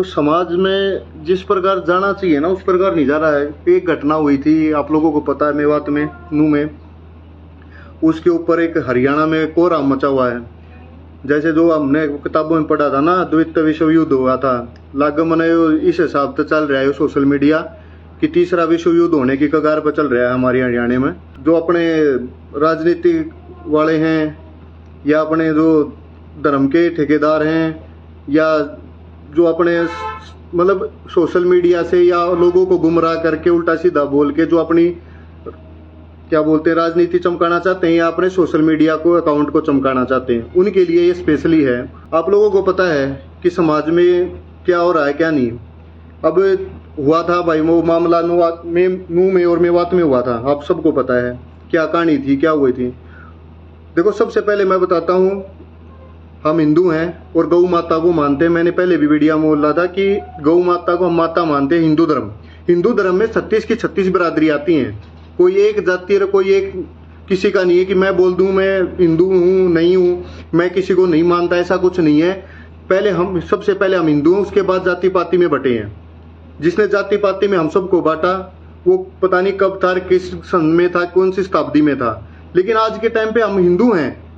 तो समाज में जिस प्रकार जाना चाहिए ना उस प्रकार नहीं जा रहा है। एक घटना हुई थी, आप लोगों को पता है, मेवात में, नू में, उसके ऊपर एक हरियाणा में कोहराम मचा हुआ है। जैसे जो हमने किताबों में पढ़ा था ना, द्वितीय विश्व युद्ध हुआ था, लागू मने इस हिसाब से चल रहा है सोशल मीडिया कि तीसरा विश्व युद्ध होने की कगार पर चल रहा है हमारे हरियाणा में। जो अपने राजनीति वाले हैं या अपने जो धर्म के ठेकेदार हैं या जो अपने मतलब सोशल मीडिया से या लोगों को गुमराह करके उल्टा सीधा बोल के जो अपनी क्या बोलते हैं राजनीति चमकाना चाहते हैं या अपने सोशल मीडिया को अकाउंट को चमकाना चाहते हैं, उनके लिए ये स्पेशली है। आप लोगों को पता है कि समाज में क्या हो रहा है क्या नहीं। अब हुआ था भाई वो मामला नू में और मेवात में हुआ था, आप सबको पता है क्या कहानी थी, क्या हुई थी। देखो सबसे पहले मैं बताता हूँ, हम हिंदू हैं और गौ माता को मानते हैं। मैंने पहले भी वीडियो में बोल रहा था कि गौ माता को हम माता मानते हैं। हिंदू धर्म में 36 की 36 बिरादरी आती हैं। कोई एक जाति और कोई एक किसी का नहीं है कि मैं बोल दूं मैं हिंदू हूँ नहीं हूँ, मैं किसी को नहीं मानता, ऐसा कुछ नहीं है। सबसे पहले हम हिंदू हैं, उसके बाद जाति पाति में बटे हैं। जिसने जाति पाति में हम सबको बांटा वो पता नहीं कब था, किस सन में था, कौन सी शताब्दी में था। लेकिन आज के टाइम पे हम हिंदू हैं,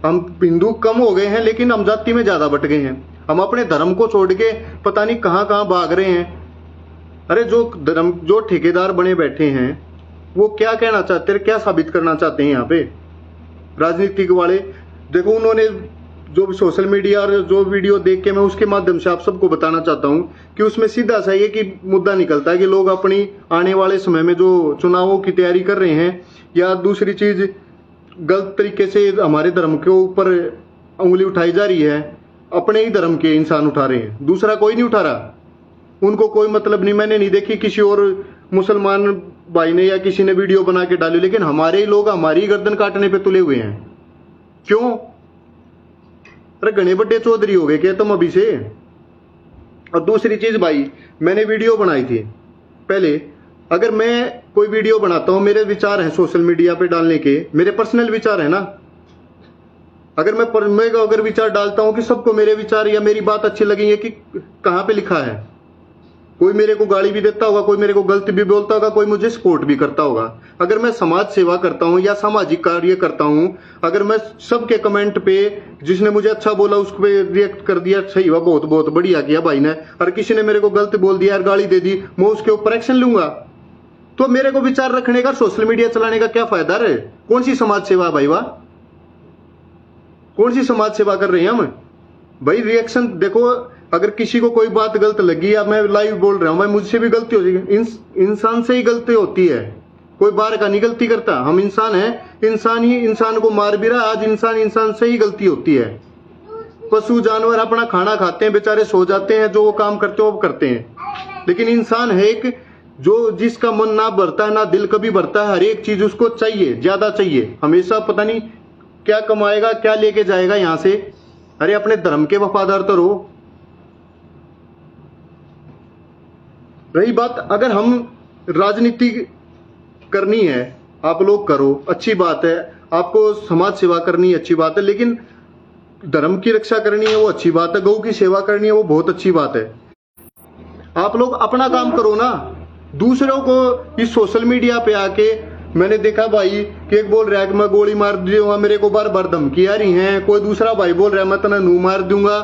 हम हिंदू कम हो गए हैं लेकिन हम जाति में ज्यादा बट गए हैं। हम अपने धर्म को छोड़ के पता नहीं कहां कहां भाग रहे हैं। अरे जो ठेकेदार बने बैठे हैं वो क्या कहना चाहते हैं, क्या साबित करना चाहते हैं यहाँ पे राजनीतिक वाले। देखो उन्होंने जो सोशल मीडिया और जो वीडियो देख के मैं उसके माध्यम से आप सबको बताना चाहता हूँ कि उसमें सीधा सा ये कि मुद्दा निकलता है कि लोग अपनी आने वाले समय में जो चुनावों की तैयारी कर रहे हैं या दूसरी चीज गलत तरीके से हमारे धर्म के ऊपर उंगली उठाई जा रही है, अपने ही धर्म के इंसान उठा रहे हैं, दूसरा कोई नहीं उठा रहा। उनको कोई मतलब नहीं। मैंने नहीं देखी किसी और मुसलमान भाई ने या किसी ने वीडियो बना के डाली, लेकिन हमारे ही लोग हमारी गर्दन काटने पे तुले हुए हैं। क्यों? अरे घने बड्डे चौधरी हो गए क्या तुम अभी से? और दूसरी चीज भाई, मैंने वीडियो बनाई थी पहले। अगर मैं कोई वीडियो बनाता हूं, मेरे विचार हैं सोशल मीडिया पे डालने के, मेरे पर्सनल विचार है ना। अगर मैं अगर विचार डालता हूं कि सबको मेरे विचार या मेरी बात अच्छी लगेंगे कि कहां पे लिखा है। कोई मेरे को गाली भी देता होगा, कोई मेरे को गलत भी बोलता होगा, कोई मुझे सपोर्ट भी करता होगा। अगर मैं समाज सेवा करता हूं या सामाजिक कार्य करता हूं, अगर मैं सबके कमेंट पे जिसने मुझे अच्छा बोला उस पर रिएक्ट कर दिया, सही हुआ, बहुत बहुत बढ़िया किया भाई ने, और किसी ने मेरे को गलत बोल दिया और गाली दे दी, मैं उसके ऊपर एक्शन लूंगा। तो मेरे को विचार रखने का, सोशल मीडिया चलाने का क्या फायदा है? कौन सी समाज सेवा भाई? वाह, कौन सी समाज सेवा कर रहे हैं हम भाई? रिएक्शन देखो, अगर किसी को कोई बात गलत लगी या मैं लाइव बोल रहा हूं, मैं मुझसे भी गलती हो जाएगी। इंसान से ही गलती होती है, कोई बाहर का नहीं गलती करता। हम इंसान हैं, इंसान ही इंसान को मार भी रहा। आज इंसान से ही गलती होती है। पशु जानवर अपना खाना खाते हैं, बेचारे सो जाते हैं, जो वो काम करते हैं वो करते हैं। लेकिन इंसान है एक जो जिसका मन ना भरता है ना दिल कभी भरता है। हर एक चीज उसको चाहिए, ज्यादा चाहिए हमेशा। पता नहीं क्या कमाएगा, क्या लेके जाएगा यहां से। अरे अपने धर्म के वफादार तो रहो। रही बात, अगर हम राजनीति करनी है, आप लोग करो, अच्छी बात है। आपको समाज सेवा करनी है, अच्छी बात है। लेकिन धर्म की रक्षा करनी है वो अच्छी बात है, गौ की सेवा करनी है वो बहुत अच्छी बात है। आप लोग अपना काम करो ना। दूसरों को इस सोशल मीडिया पे आके, मैंने देखा भाई कि एक बोल रहा है कि मैं गोली मार दूंगा, मेरे को बार बार धमकी आ रही हैं। कोई दूसरा भाई बोल रहा है मैं तना नू मार दूंगा।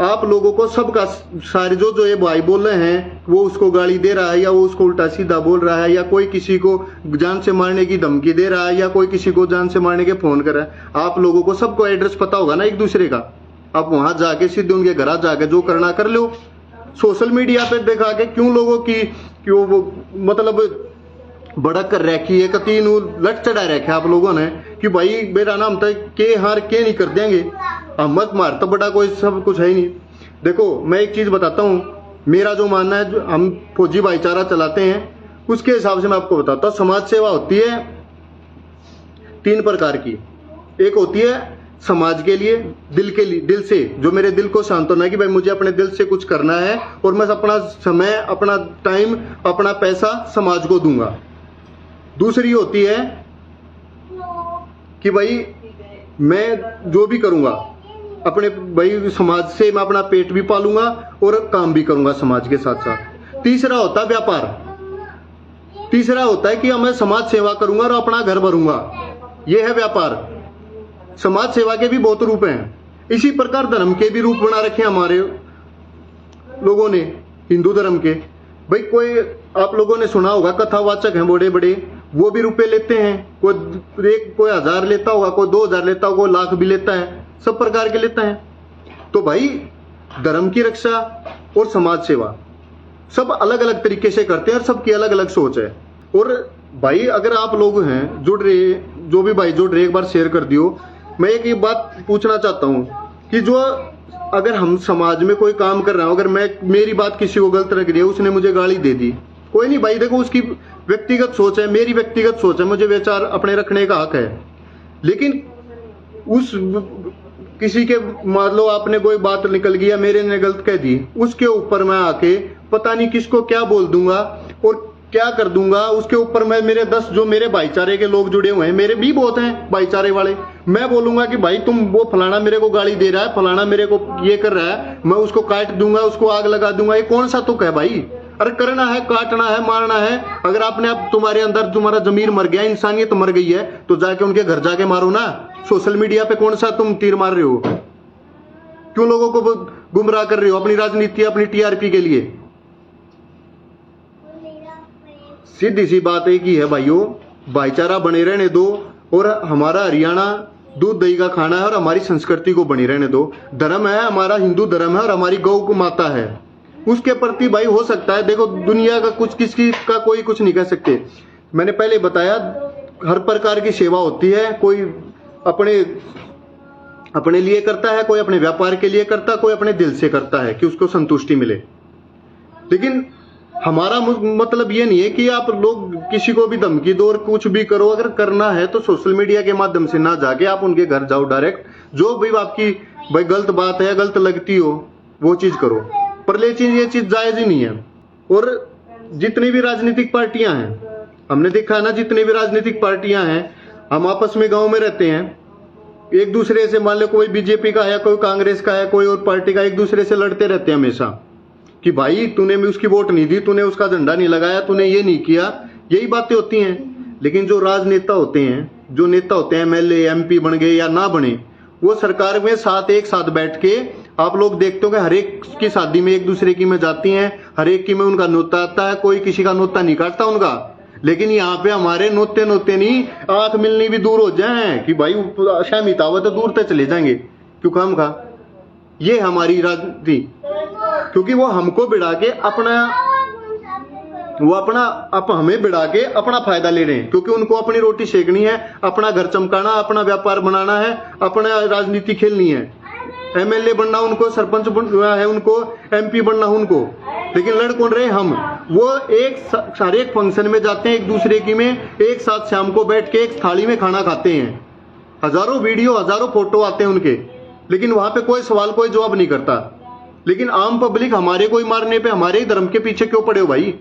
आप लोगों को सबका सारे जो ये भाई बोल रहे हैं वो उसको गाली दे रहा है या वो उसको उल्टा सीधा बोल रहा है या कोई किसी को जान से मारने की धमकी दे रहा है या कोई किसी को जान से मारने के फोन कर रहा है। आप लोगों को सबको एड्रेस पता होगा ना एक दूसरे का। आप वहां जाके सीधे उनके घर जाके जो करना कर लो। सोशल मीडिया पे दिखा के क्यों लोगों की क्यों वो मतलब भड़क कर रखी है, कती लट चढ़ा रखा आप लोगों ने कि भाई मेरा नाम तक के हार के नहीं कर देंगे, हम मत मार, तो बड़ा कोई सब कुछ है ही नहीं। देखो मैं एक चीज बताता हूँ, मेरा जो मानना है, जो हम फौजी भाईचारा चलाते हैं उसके हिसाब से मैं आपको बताता हूँ। समाज सेवा होती है 3 प्रकार की। एक होती है समाज के लिए, दिल से, जो मेरे दिल को सांत्वना है कि भाई मुझे अपने दिल से कुछ करना है और मैं अपना समय, अपना टाइम, अपना पैसा समाज को दूंगा। दूसरी होती है कि भाई मैं जो भी करूंगा अपने भाई समाज से मैं अपना पेट भी पालूंगा और काम भी करूंगा समाज के साथ साथ। तीसरा होता है व्यापार। तीसरा होता है कि मैं समाज सेवा करूंगा और अपना घर भरूंगा, यह है व्यापार। समाज सेवा के भी बहुत रूप हैं। इसी प्रकार धर्म के भी रूप बना रखे हमारे लोगों ने, हिंदू धर्म के। भाई कोई आप लोगों ने सुना होगा, कथावाचक हैं बड़े बड़े, वो भी रुपए लेते हैं। कोई 1000 लेता होगा, कोई 2000 लेता होगा, कोई लाख भी लेता है, सब प्रकार के लेता है। तो भाई धर्म की रक्षा और समाज सेवा सब अलग अलग तरीके से करते हैं और सबकी अलग अलग सोच है। और भाई अगर आप लोग हैं जुड़ रहे, जो भी भाई जुड़ रहे, एक बार शेयर कर दियो। मैं एक ये बात पूछना चाहता हूँ कि जो अगर हम समाज में कोई काम कर रहा हूं, अगर मेरी बात किसी को गलत लग रही है, उसने मुझे गाली दे दी, कोई नहीं भाई, देखो उसकी व्यक्तिगत सोच है, मेरी व्यक्तिगत सोच है, मुझे विचार अपने रखने का हक है। लेकिन उस किसी के मान लो आपने कोई बात निकल गया, मेरे ने गलत कह दी, उसके ऊपर मैं आके पता नहीं किसको क्या बोल दूंगा और क्या कर दूंगा। उसके ऊपर मैं मेरे 10 जो मेरे भाईचारे के लोग जुड़े हुए हैं, मेरे भी बहुत हैं भाईचारे वाले, मैं बोलूंगा कि भाई तुम वो फलाना मेरे को गाली दे रहा है, फलाना मेरे को ये कर रहा है, मैं उसको काट दूंगा, उसको आग लगा दूंगा। ये कौन सा तुक है भाई? अरे करना है, काटना है, मारना है। अगर आपने अब तुम्हारे अंदर तुम्हारा जमीर मर गया, इंसानियत मर गई है, तो जाके उनके घर जाके मारो ना। सोशल मीडिया पे कौन सा तुम तीर मार रहे हो? क्यों लोगों को गुमराह कर रहे हो अपनी राजनीति, अपनी टीआरपी के लिए? सीधी सी बात एक ही है भाइयों, भाईचारा बने रहने दो और हमारा हरियाणा दूध दही का खाना है और हमारी संस्कृति को बनी रहने दो। धर्म है हमारा, हिंदू धर्म है और हमारी गौ माता है, उसके प्रति भाई हो सकता है, देखो दुनिया का कुछ किसी का कोई कुछ नहीं कह सकते। मैंने पहले बताया हर प्रकार की सेवा होती है, कोई अपने लिए करता है, कोई अपने व्यापार के लिए करता है, कोई अपने दिल से करता है कि उसको संतुष्टि मिले। लेकिन हमारा मतलब ये नहीं है कि आप लोग किसी को भी धमकी दो और कुछ भी करो। अगर करना है तो सोशल मीडिया के माध्यम से ना जाके आप उनके घर जाओ डायरेक्ट, जो भी आपकी भाई गलत बात है, गलत लगती हो, वो चीज करो। पर ये चीज जायज ही नहीं है। और जितनी भी राजनीतिक पार्टियां हैं, हमने देखा है ना, जितनी भी राजनीतिक पार्टियां हैं, हम आपस में गांव में रहते हैं, एक दूसरे से मान लो कोई बीजेपी का है, कोई कांग्रेस का है, कोई और पार्टी का, एक दूसरे से लड़ते रहते हैं हमेशा कि भाई तूने भी उसकी वोट नहीं दी, तूने उसका झंडा नहीं लगाया, तूने ये नहीं किया, यही बातें होती हैं। लेकिन जो राजनेता होते हैं, जो नेता होते हैं, एमएलए एमपी बन गए या ना बने, वो सरकार में एक साथ बैठ के आप लोग देखते हो कि हर एक की शादी में एक दूसरे की में जाती हैं, हर एक की में उनका नोता आता है, कोई किसी का नोता नहीं काटता उनका। लेकिन यहाँ पे हमारे नोते नहीं, आंख मिलनी भी दूर हो जाए कि भाई शामित आवा तो दूर तक चले जाएंगे, क्यों काम का। ये हमारी राजनीति, क्योंकि वो हमको बिड़ा के हमें बिड़ा के अपना फायदा ले रहे हैं, क्योंकि उनको अपनी रोटी सेकनी है, अपना घर चमकाना, अपना व्यापार बनाना है, अपना राजनीति खेलनी है। एमएलए बनना उनको, सरपंच बनना है उनको, एमपी बनना उनको। लेकिन लड़ कौन रहे? हम। वो सारे एक फंक्शन में जाते हैं, एक दूसरे की में एक साथ शाम को बैठ के एक थाली में खाना खाते हैं, हजारों वीडियो हजारों फोटो आते हैं उनके, लेकिन वहां पे कोई सवाल कोई जवाब नहीं करता। लेकिन आम पब्लिक हमारे कोई मारने पे हमारे ही धर्म के पीछे क्यों पड़े हो भाई?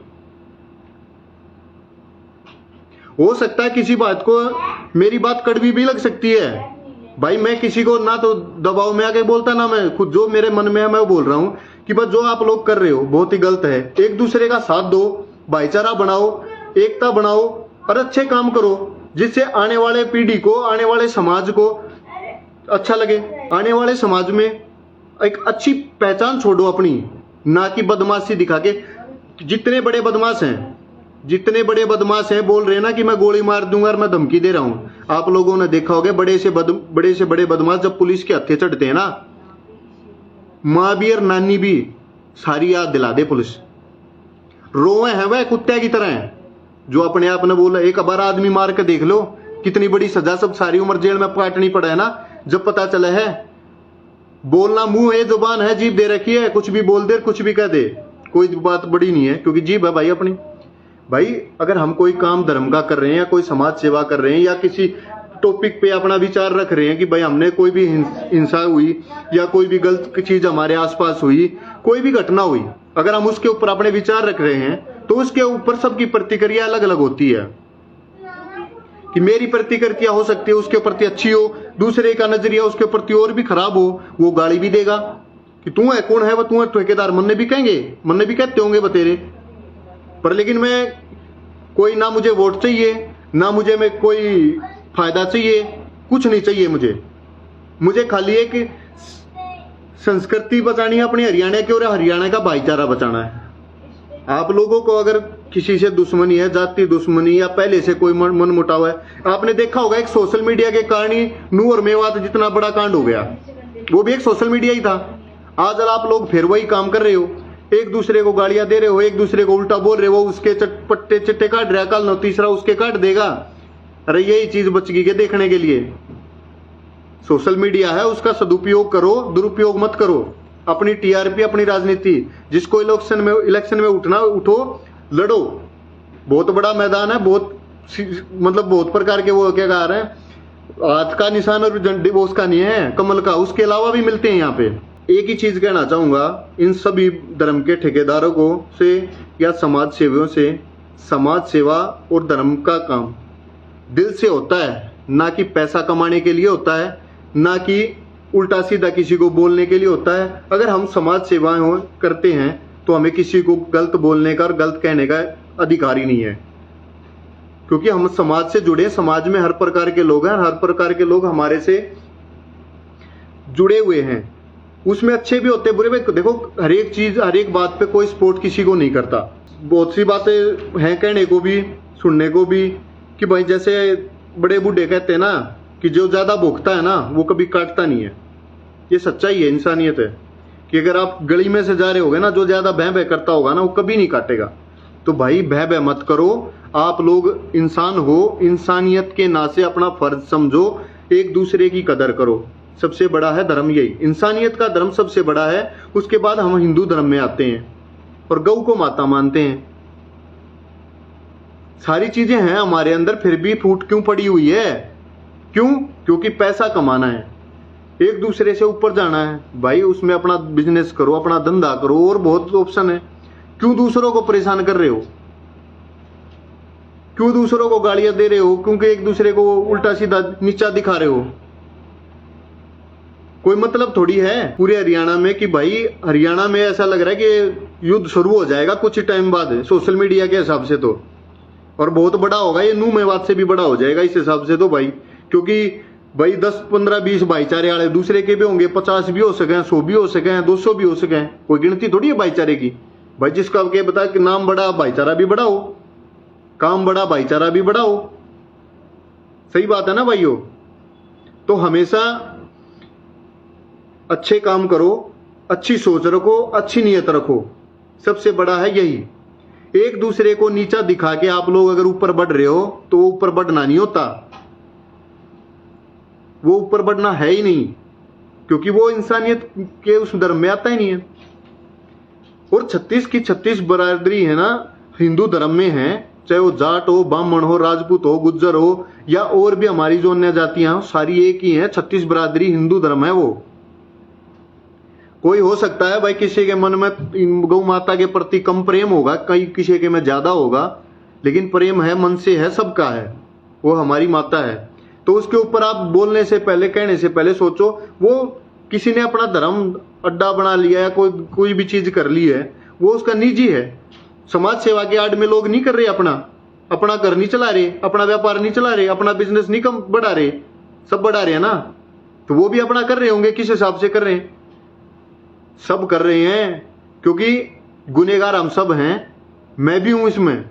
हो सकता है किसी बात को मेरी बात कड़वी भी लग सकती है भाई, मैं किसी को ना तो दबाव में आके बोलता, ना मैं खुद जो मेरे मन में है मैं बोल रहा हूं कि बस जो आप लोग कर रहे हो बहुत ही गलत है। एक दूसरे का साथ दो, भाईचारा बनाओ, एकता बनाओ और अच्छे काम करो, जिससे आने वाले पीढ़ी को, आने वाले समाज को अच्छा लगे। आने वाले समाज में एक अच्छी पहचान छोड़ो अपनी, ना कि बदमाशी दिखा के। जितने बड़े बदमाश हैं बोल रहे हैं ना कि मैं गोली मार दूंगा और मैं धमकी दे रहा हूं। आप लोगों ने देखा होगा बड़े से बड़े बदमाश जब पुलिस के हत्थे चढ़ते हैं ना, माँ भी और नानी भी सारी याद दिला दे पुलिस। रोए हैं वह कुत्ते की तरह हैं, जो अपने आप ने बोला। एक बार आदमी मार के देख लो, कितनी बड़ी सजा, सब सारी उम्र जेल में काटनी पड़ा है ना। जब पता चला है बोलना मुंह है, जुबान है, जीभ दे रखी है, कुछ भी बोल दे, कुछ भी कह दे, कोई बात बड़ी नहीं है, क्योंकि जीभ है भाई अपनी। भाई अगर हम कोई काम धर्म का कर रहे हैं या कोई समाज सेवा कर रहे हैं या किसी टॉपिक पे अपना विचार रख रहे हैं कि भाई हमने कोई भी हिंसा हुई या कोई भी गलत चीज हमारे आसपास हुई, कोई भी घटना हुई, अगर हम उसके ऊपर अपने विचार रख रहे हैं तो उसके ऊपर सबकी प्रतिक्रिया अलग अलग होती है। कि मेरी प्रतिक्रिया हो सकती है उसके प्रति अच्छी हो, दूसरे का नजरिया उसके प्रति और भी खराब हो, वो गाली भी देगा कि तू है कौन है, वो तू है ठेकेदार, मन ने भी कहेंगे, मन ने भी कहते होंगे बतेरे पर। लेकिन मैं कोई ना मुझे वोट चाहिए, ना मुझे में कोई फायदा चाहिए, कुछ नहीं चाहिए मुझे खाली एक संस्कृति बचानी है अपनी हरियाणा की, और हरियाणा का भाईचारा बचाना है। आप लोगों को अगर किसी से दुश्मनी है, जाति दुश्मनी या पहले से कोई मन मुटाव है, आपने देखा होगा एक सोशल मीडिया के कारण ही नूह और मेवात जितना बड़ा कांड हो गया, वो भी एक सोशल मीडिया ही था। आज आप लोग फिर वही काम कर रहे हो, एक दूसरे को गालियां दे रहे हो, एक दूसरे को उल्टा बोल रहे हो, उसके चटपट्टे चिट्टे काट रहा, कल न तीसरा उसके काट देगा। अरे यही चीज बच गई है देखने के लिए। सोशल मीडिया है, उसका सदुपयोग करो, दुरुपयोग मत करो। अपनी टीआरपी, अपनी राजनीति, जिसको इलेक्शन में उठना उठो, लड़ो। बहुत बड़ा मैदान है, बहुत प्रकार के वो क्या कह रहे हैं, हाथ का निशान और झंडे वो उसका नहीं है, कमल का, उसके अलावा भी मिलते हैं यहाँ पे। एक ही चीज कहना चाहूंगा इन सभी धर्म के ठेकेदारों को से या समाज सेवियों से, समाज सेवा और धर्म का काम दिल से होता है, ना कि पैसा कमाने के लिए होता है, ना कि उल्टा सीधा किसी को बोलने के लिए होता है। अगर हम समाज सेवाएं करते हैं तो हमें किसी को गलत बोलने का और गलत कहने का अधिकार ही नहीं है, क्योंकि हम समाज से जुड़े, समाज में हर प्रकार के लोग हैं, हर प्रकार के लोग हमारे से जुड़े हुए हैं। उसमें अच्छे भी होते हैं, बुरे भी। देखो हर एक चीज, हर एक बात पे कोई सपोर्ट किसी को नहीं करता। बहुत सी बातें हैं कहने को भी, सुनने को भी, कि भाई जैसे बड़े बूढ़े कहते हैं ना कि जो ज्यादा भोगता है ना वो कभी काटता नहीं है। ये सच्चाई है, इंसानियत है कि अगर आप गली में से जा रहे होगे ना, जो ज्यादा भय भय करता होगा ना वो कभी नहीं काटेगा। तो भाई भय भय मत करो, आप लोग इंसान हो, इंसानियत के नाते अपना फर्ज समझो, एक दूसरे की कदर करो। सबसे बड़ा है धर्म, यही इंसानियत का धर्म सबसे बड़ा है। उसके बाद हम हिंदू धर्म में आते हैं और गौ को माता मानते हैं। सारी चीजें हैं हमारे अंदर, फिर भी फूट क्यों पड़ी हुई है? क्यों? क्योंकि पैसा कमाना है, एक दूसरे से ऊपर जाना है। भाई उसमें अपना बिजनेस करो, अपना धंधा करो, और बहुत ऑप्शन है। क्यों दूसरों को परेशान कर रहे हो? क्यों दूसरों को गालियां दे रहे हो? क्योंकि एक दूसरे को उल्टा सीधा नीचा दिखा रहे हो। कोई मतलब थोड़ी है पूरे हरियाणा में कि भाई हरियाणा में ऐसा लग रहा है कि युद्ध शुरू हो जाएगा कुछ टाइम बाद, सोशल मीडिया के हिसाब से तो, और बहुत बड़ा होगा ये, नूह मेवात से भी बड़ा हो जाएगा इस हिसाब से तो भाई। क्योंकि भाई 10, 15, 20 भाईचारे वाले दूसरे के भी होंगे, 50 भी हो सके, 100 भी हो सके, 200 भी हो सके, कोई गिनती थोड़ी है भाईचारे की। भाई जिसका क्या बता कि नाम बड़ा भाईचारा भी बड़ा हो, काम बड़ा भाईचारा भी बड़ा हो। सही बात है ना भाइयों? तो हमेशा अच्छे काम करो, अच्छी सोच रखो, अच्छी नीयत रखो, सबसे बड़ा है यही। एक दूसरे को नीचा दिखा के आप लोग अगर ऊपर बढ़ रहे हो तो वो ऊपर बढ़ना नहीं होता, वो ऊपर बढ़ना है ही नहीं, क्योंकि वो इंसानियत के उस धर्म में आता ही नहीं है। और 36 की 36 बरादरी है ना हिंदू धर्म में है, चाहे वो जाट हो, ब्राह्मण हो, राजपूत हो, गुज्जर हो, या और भी हमारी जो अन्य जातियां सारी एक ही है। 36 बरादरी हिंदू धर्म है वो। कोई हो सकता है भाई किसी के मन में गौ माता के प्रति कम प्रेम होगा, कहीं किसी के में ज्यादा होगा, लेकिन प्रेम है, मन से है, सबका है, वो हमारी माता है। तो उसके ऊपर आप बोलने से पहले, कहने से पहले सोचो। वो किसी ने अपना धर्म अड्डा बना लिया है, कोई भी चीज कर ली है, वो उसका निजी है। समाज सेवा के आड़ में लोग नहीं कर रहे, अपना घर नहीं चला रहे, अपना व्यापार नहीं चला रहे, अपना बिजनेस नहीं कम बढ़ा रहे, सब बढ़ा रहे हैं ना। तो वो भी अपना कर रहे होंगे, किस हिसाब से कर रहे हैं? सब कर रहे हैं, क्योंकि गुनहगार हम सब हैं। मैं भी हूं इसमें,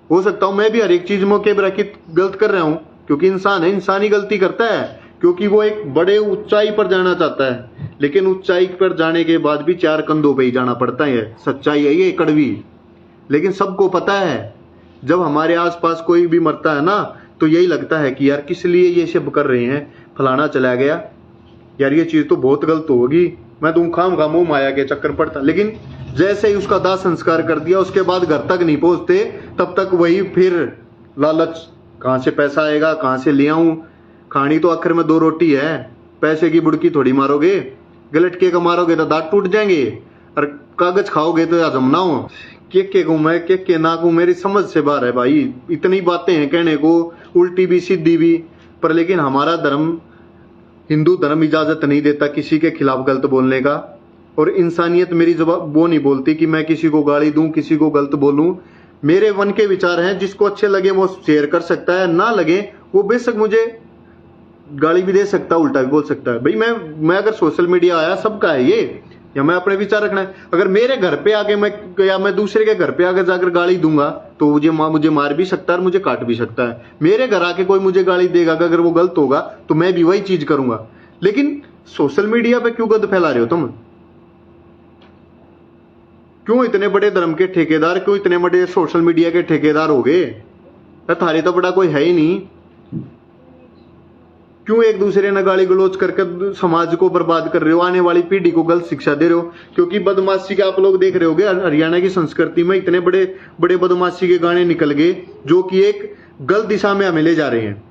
हो सकता हूं मैं भी हर एक चीज मौके पर गलत कर रहा हूं, क्योंकि इंसान है, इंसानी गलती करता है, क्योंकि वो एक बड़े ऊंचाई पर जाना चाहता है। लेकिन ऊंचाई पर जाने के बाद भी 4 कंधों पे ही जाना पड़ता है। सच्चाई है ये कड़वी, लेकिन सबको पता है। जब हमारे आसपास कोई भी मरता है ना, तो यही लगता है कि यार किस लिए ये सब कर रहे हैं, फलाना चला गया, यार ये चीज तो बहुत गलत होगी, मैं तो खाम खा मोह माया के चक्कर पड़ता। लेकिन जैसे ही उसका दाह संस्कार कर दिया, उसके बाद घर तक नहीं पहुंचते, तब तक वही फिर लालच, कहां से पैसा आएगा, कहां से ले आऊं, खानी तो आखिर में 2 रोटी है, पैसे की बुड़की थोड़ी मारोगे, गलटके का मारोगे तो दांत टूट जाएंगे, और कागज खाओगे तो हजम ना हो। के कहूं मैं, के ना कहूं, मेरी समझ से बाहर है भाई। इतनी बातें हैं कहने को, उल्टी भी सीधी भी, पर लेकिन हमारा धर्म हिंदू धर्म इजाजत नहीं देता किसी के खिलाफ गलत बोलने का, और इंसानियत मेरी जबान वो नहीं बोलती कि मैं किसी को गाली दूं, किसी को गलत बोलूं। मेरे मन के विचार हैं, जिसको अच्छे लगे वो शेयर कर सकता है, ना लगे वो बेशक मुझे गाली भी दे सकता है, उल्टा भी बोल सकता है। भाई मैं अगर सोशल मीडिया आया सबका है ये, या मैं अपने विचार रखना है। अगर मेरे घर पे आके मैं दूसरे के घर पे आकर जाकर गाली दूंगा तो मुझे मार भी सकता है और मुझे काट भी सकता है। मेरे घर आके कोई मुझे गाली देगा, अगर वो गलत होगा तो मैं भी वही चीज करूंगा। लेकिन सोशल मीडिया पे क्यों गंद फैला रहे हो तुम? क्यों इतने बड़े धर्म के ठेकेदार, क्यों इतने बड़े सोशल मीडिया के ठेकेदार हो गए? थारे तो बड़ा कोई है ही नहीं। क्यों एक दूसरे ने गाली गलौज करके समाज को बर्बाद कर रहे हो, आने वाली पीढ़ी को गलत शिक्षा दे रहे हो? क्योंकि बदमाशी के आप लोग देख रहे होगे, हरियाणा की संस्कृति में इतने बड़े बड़े बदमाशी के गाने निकल गए जो कि एक गलत दिशा में हमें ले जा रहे हैं।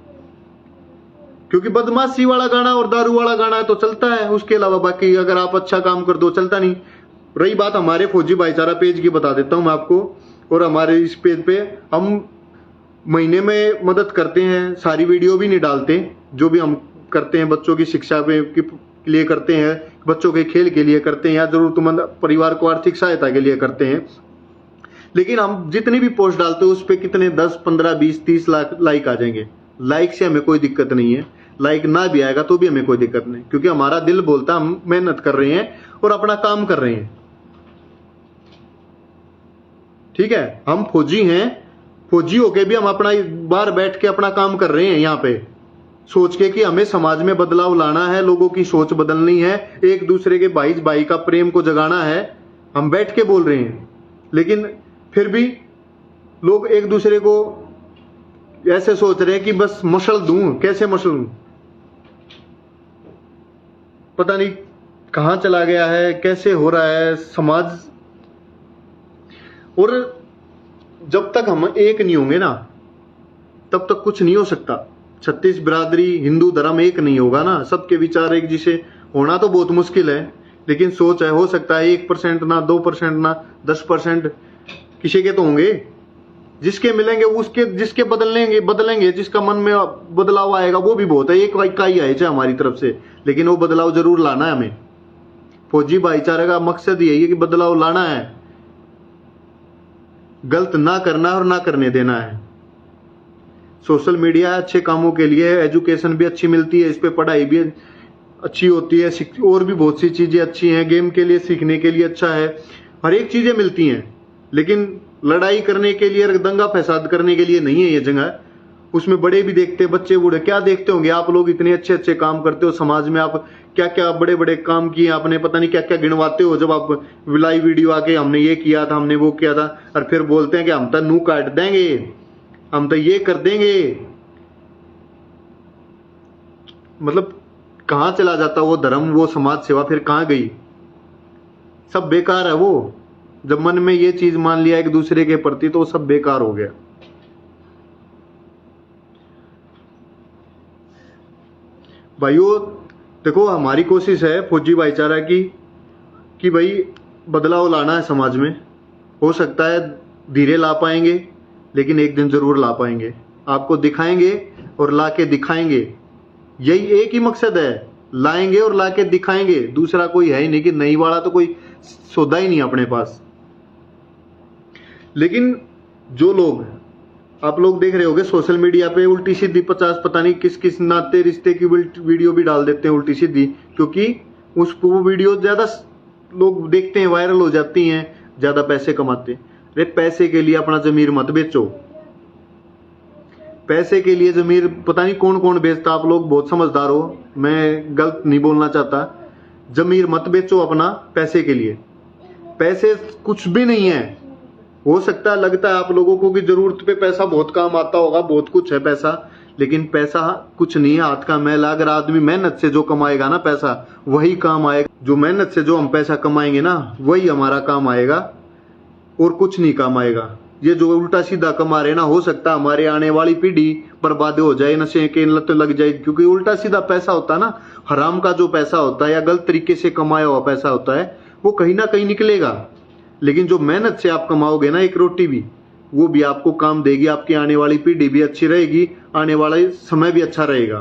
क्योंकि बदमाशी वाला गाना और दारू वाला गाना तो चलता है, उसके अलावा बाकी अगर आप अच्छा काम कर दो चलता नहीं। रही बात हमारे फौजी भाईचारा पेज की, बता देता हूं मैं आपको, और हमारे इस पेज पे हम महीने में मदद करते हैं, सारी वीडियो भी नहीं डालते। जो भी हम करते हैं बच्चों की शिक्षा के लिए करते हैं, बच्चों के खेल के लिए करते हैं, या जरूरतमंद परिवार को आर्थिक सहायता के लिए करते हैं। लेकिन हम जितनी भी पोस्ट डालते हैं उस पर कितने 10, 15, 20, 30 लाख लाइक आ जाएंगे। लाइक से हमें कोई दिक्कत नहीं है, लाइक ना भी आएगा तो भी हमें कोई दिक्कत नहीं, क्योंकि हमारा दिल बोलता हम मेहनत कर रहे हैं और अपना काम कर रहे हैं। ठीक है, हम फौजी हैं, फौजी होके भी हम अपना बाहर बैठ के अपना काम कर रहे हैं यहाँ पे, सोच के कि हमें समाज में बदलाव लाना है, लोगों की सोच बदलनी है, एक दूसरे के भाई का प्रेम को जगाना है। हम बैठ के बोल रहे हैं, लेकिन फिर भी लोग एक दूसरे को ऐसे सोच रहे हैं कि बस मशल दूं। कैसे मशल दूं? पता नहीं कहां चला गया है, कैसे हो रहा है समाज। और जब तक हम एक नहीं होंगे ना तब तक कुछ नहीं हो सकता। 36 बिरादरी, हिंदू धर्म एक नहीं होगा ना, सबके विचार एक जैसे होना तो बहुत मुश्किल है, लेकिन सोच है, हो सकता है 1% ना 2% ना 10% किसी के तो होंगे। जिसके मिलेंगे उसके, जिसके बदलेंगे, जिसका मन में बदलाव आएगा वो भी बहुत है। एक इकाई आए चाहे हमारी तरफ से, लेकिन वो बदलाव जरूर लाना है हमें। फौजी भाईचारे का मकसद यही है कि बदलाव लाना है, गलत ना करना है और ना करने देना है। सोशल मीडिया अच्छे कामों के लिए है, एजुकेशन भी अच्छी मिलती है, इस पे पढ़ाई भी अच्छी होती है, और भी बहुत सी चीजें अच्छी हैं, गेम के लिए सीखने के लिए अच्छा है, हर एक चीजें मिलती हैं। लेकिन लड़ाई करने के लिए, दंगा फसाद करने के लिए नहीं है ये जगह। उसमें बड़े भी देखते, बच्चे बूढ़े क्या देखते होंगे। आप लोग इतने अच्छे अच्छे काम करते हो समाज में, आप क्या क्या बड़े बड़े काम किए आपने, पता नहीं क्या क्या गिनवाते हो। जब आप लाइव वीडियो आके हमने ये किया था, हमने वो किया था, और फिर बोलते हैं कि हम तो नू काट देंगे, हम तो ये कर देंगे। मतलब कहां चला जाता वो धर्म, वो समाज सेवा, फिर कहां गई? सब बेकार है वो। जब मन में ये चीज मान लिया एक दूसरे के प्रति तो वो सब बेकार हो गया। भाइयों देखो, हमारी कोशिश है फौजी भाईचारा की कि भाई बदलाव लाना है समाज में। हो सकता है धीरे ला पाएंगे, लेकिन एक दिन जरूर ला पाएंगे। आपको दिखाएंगे और ला के दिखाएंगे, यही एक ही मकसद है, लाएंगे और ला के दिखाएंगे। दूसरा कोई है ही नहीं, कि नहीं वाला तो कोई सौदा ही नहीं अपने पास। लेकिन जो लोग, आप लोग देख रहे होंगे सोशल मीडिया पे उल्टी सीधी 50 पता नहीं किस किस नाते रिश्ते की वीडियो भी डाल देते हैं उल्टी सीधी, क्योंकि उसको वो वीडियो ज्यादा लोग देखते हैं, वायरल हो जाती हैं, ज्यादा पैसे कमाते हैं। अरे पैसे के लिए अपना जमीर मत बेचो। पैसे के लिए जमीर पता नहीं कौन कौन बेचता। आप लोग बहुत समझदार हो, मैं गलत नहीं बोलना चाहता। जमीर मत बेचो अपना पैसे के लिए। पैसे कुछ भी नहीं है। हो सकता है, लगता है आप लोगों को कि जरूरत पे पैसा बहुत काम आता होगा, बहुत कुछ है पैसा, लेकिन पैसा कुछ नहीं है, हाथ का मैला। अगर आदमी मेहनत से जो कमाएगा ना पैसा, वही काम आएगा। जो मेहनत से जो हम पैसा कमाएंगे ना, वही हमारा काम आएगा, और कुछ नहीं काम आएगा। ये जो उल्टा सीधा कमा रहे ना, हो सकता है हमारे आने वाली पीढ़ी बर्बाद हो जाए, नशे के लत लग जाए। क्योंकि उल्टा सीधा पैसा होता है ना, हराम का जो पैसा होता है या गलत तरीके से कमाया हुआ पैसा होता है, वो कहीं ना कहीं निकलेगा। लेकिन जो मेहनत से आप कमाओगे ना एक रोटी भी, वो भी आपको काम देगी। आपकी आने वाली पीढ़ी भी अच्छी रहेगी, आने वाला समय भी अच्छा रहेगा।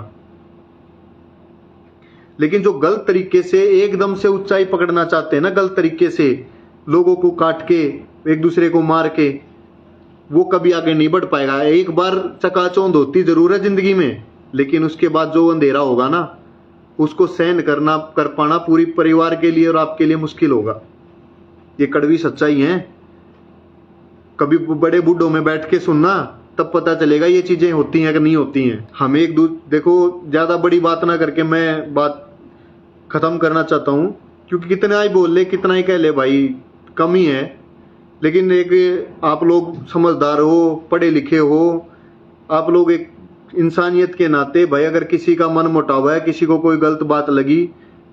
लेकिन जो गलत तरीके से एकदम से ऊंचाई पकड़ना चाहते हैं ना, गलत तरीके से लोगों को काट के एक दूसरे को मार के, वो कभी आगे नहीं बढ़ पाएगा। एक बार चकाचौंध होती जरूर है जिंदगी में, लेकिन उसके बाद जो अंधेरा होगा ना, उसको सहन कर पाना पूरी परिवार के लिए और आपके लिए मुश्किल होगा। ये कड़वी सच्चाई है। कभी बड़े बूढ़ों में बैठ के सुनना, तब पता चलेगा ये चीजें होती हैं कि नहीं होती हैं। हमें देखो, ज्यादा बड़ी बात ना करके मैं बात खत्म करना चाहता हूं, क्योंकि कितना ही बोल ले, कितना ही कह ले भाई, कम ही है। लेकिन एक आप लोग समझदार हो, पढ़े लिखे हो, आप लोग एक इंसानियत के नाते भाई, अगर किसी का मन मुटाव है, किसी को कोई गलत बात लगी,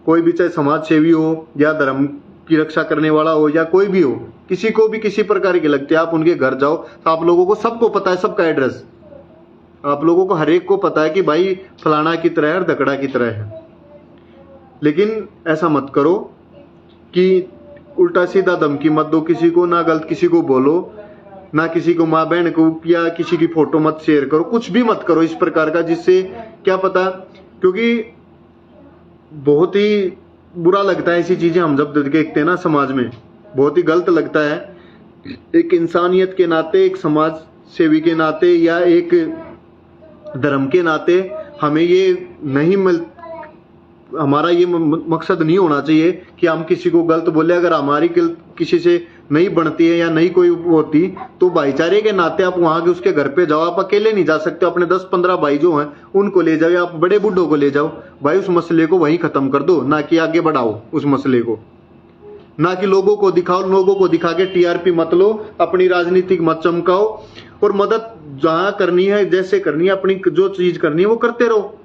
कोई भी चाहे समाज सेवी हो या धर्म की रक्षा करने वाला हो या कोई भी हो, किसी को भी किसी प्रकार की लगती है, आप उनके घर जाओ तो आप लोगों को सबको पता है, सबका एड्रेस आप लोगों को हर एक को पता है कि भाई फलाना की तरह है और धकड़ा की तरह है। लेकिन ऐसा मत करो कि उल्टा सीधा धमकी मत दो किसी को, ना गलत किसी को बोलो, ना किसी को माँ बहन को या किसी की फोटो मत शेयर करो, कुछ भी मत करो इस प्रकार का, जिससे क्या पता, क्योंकि बहुत ही बुरा लगता है ऐसी चीजें हम जब देखते हैं ना समाज में, बहुत ही गलत लगता है। एक इंसानियत के नाते, एक समाज सेवी के नाते या एक धर्म के नाते हमें ये नहीं हमारा ये मकसद नहीं होना चाहिए कि हम किसी को गलत बोले। अगर हमारी गलत किसी से नहीं बनती है या नहीं कोई होती, तो भाईचारे के नाते आप वहां के उसके घर पे जाओ। आप अकेले नहीं जा सकते, अपने 10-15 भाई जो हैं उनको ले जाओ, या आप बड़े बूढ़ों को ले जाओ भाई, उस मसले को वहीं खत्म कर दो, ना कि आगे बढ़ाओ उस मसले को, ना कि लोगों को दिखाओ। लोगों को दिखा के टीआरपी मत लो, अपनी राजनीतिक मत चमकाओ, और मदद जहां करनी है, जैसे करनी है, अपनी जो चीज करनी है वो करते रहो।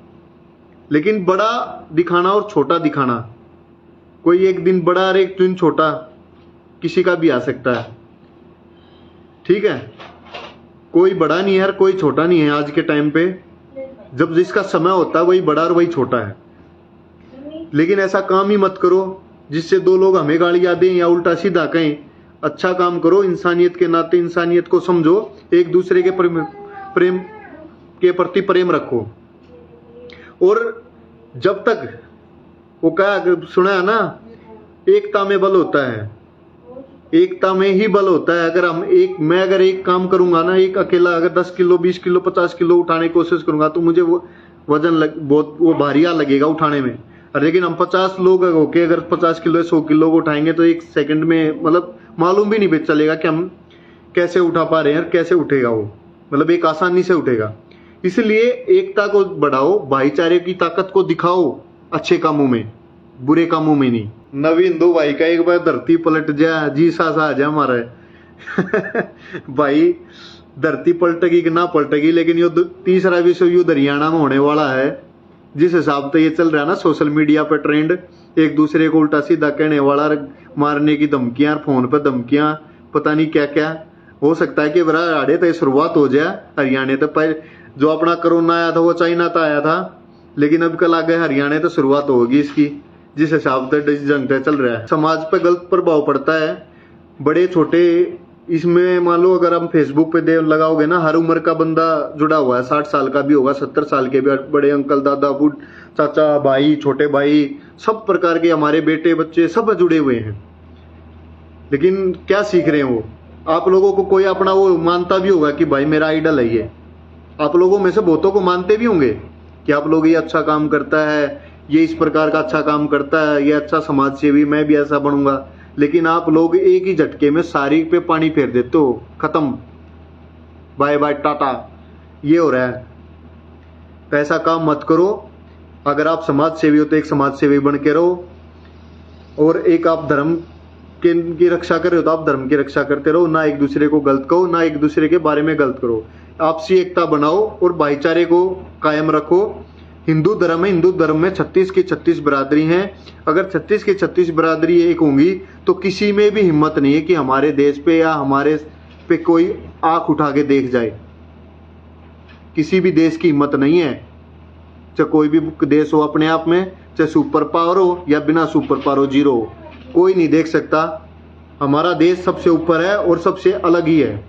लेकिन बड़ा दिखाना और छोटा दिखाना, कोई एक दिन बड़ा और एक दिन छोटा किसी का भी आ सकता है, ठीक है। कोई बड़ा नहीं है और कोई छोटा नहीं है आज के टाइम पे। जब जिसका समय होता है वही बड़ा और वही छोटा है। लेकिन ऐसा काम ही मत करो जिससे दो लोग हमें गालियां दें या उल्टा सीधा कहें। अच्छा काम करो, इंसानियत के नाते इंसानियत को समझो, एक दूसरे के प्रेम के प्रति प्रेम रखो। और जब तक वो क्या सुना है ना, एकता में बल होता है, एकता में ही बल होता है। अगर मैं अगर एक काम करूंगा ना, एक अकेला अगर 10 किलो 20 किलो 50 किलो उठाने की कोशिश करूंगा, तो मुझे वो वजन बहुत वो भारिया लगेगा उठाने में। लेकिन हम 50 लोग होके अगर 50 किलो 100 किलो को उठाएंगे तो एक सेकंड में मतलब मालूम भी नहीं चलेगा कि हम कैसे उठा पा रहे हैं, कैसे उठेगा वो, मतलब एक आसानी से उठेगा। इसलिए एकता को बढ़ाओ, भाईचारे की ताकत को दिखाओ, अच्छे कामों में, बुरे कामों में नहीं। नवीन दो भाई का एक बार धरती पलट जा, जी सा आ जा हमारा भाई, धरती पलटेगी कि ना पलटेगी, लेकिन ये तीसरा विश्व युद्ध हरियाणा में होने वाला है। जिस हिसाब से ये चल रहा है ना सोशल मीडिया पे ट्रेंड, एक दूसरे को उल्टा सीधा कहने वाला, मारने की धमकियां, फोन पे धमकियां, पता नहीं क्या क्या। हो सकता है कि हरियाणा तो शुरुआत हो जाए। हरियाणा तो पहले जो अपना कोरोना आया था वो चाइना तो आया था, लेकिन अब कल आगे हरियाणा तो शुरुआत होगी इसकी, जिस हिसाब से जंग चल रहा है। समाज पे गलत प्रभाव पड़ता है, बड़े छोटे। इसमें मान लो अगर हम फेसबुक पे लगाओगे ना, हर उम्र का बंदा जुड़ा हुआ है, 60 साल का भी होगा, 70 साल के भी, बड़े अंकल, दादा, बूढ़, चाचा, भाई, छोटे भाई, सब प्रकार के, हमारे बेटे बच्चे सब जुड़े हुए हैं। लेकिन क्या सीख रहे हैं वो? आप लोगों को कोई अपना वो मानता भी होगा कि भाई मेरा आइडल है ये। आप लोगों में से बहुतों को मानते भी होंगे कि आप लोग ये अच्छा काम करता है, ये इस प्रकार का अच्छा काम करता है, ये अच्छा समाज सेवी, मैं भी ऐसा बनूंगा। लेकिन आप लोग एक ही झटके में सारी पे पानी फेर देते हो, खत्म, बाय बाय टाटा, ये हो रहा है। तो ऐसा काम मत करो। अगर आप समाज सेवी हो तो एक समाज सेवी बन के रहो, और एक आप धर्म की रक्षा कर रहे हो तो आप धर्म की रक्षा करते रहो, ना एक दूसरे को गलत कहो, ना एक दूसरे के बारे में गलत करो। आपसी एकता बनाओ और भाईचारे को कायम रखो। हिंदू धर्म है, हिंदू धर्म में 36 की 36 बिरादरी हैं। अगर 36 की 36 बिरादरी एक होंगी तो किसी में भी हिम्मत नहीं है कि हमारे देश पे या हमारे पे कोई आंख उठा के देख जाए। किसी भी देश की हिम्मत नहीं है, चाहे कोई भी देश हो अपने आप में, चाहे सुपर पावर हो या बिना सुपर पावर हो, जीरो हो, कोई नहीं देख सकता। हमारा देश सबसे ऊपर है और सबसे अलग ही है।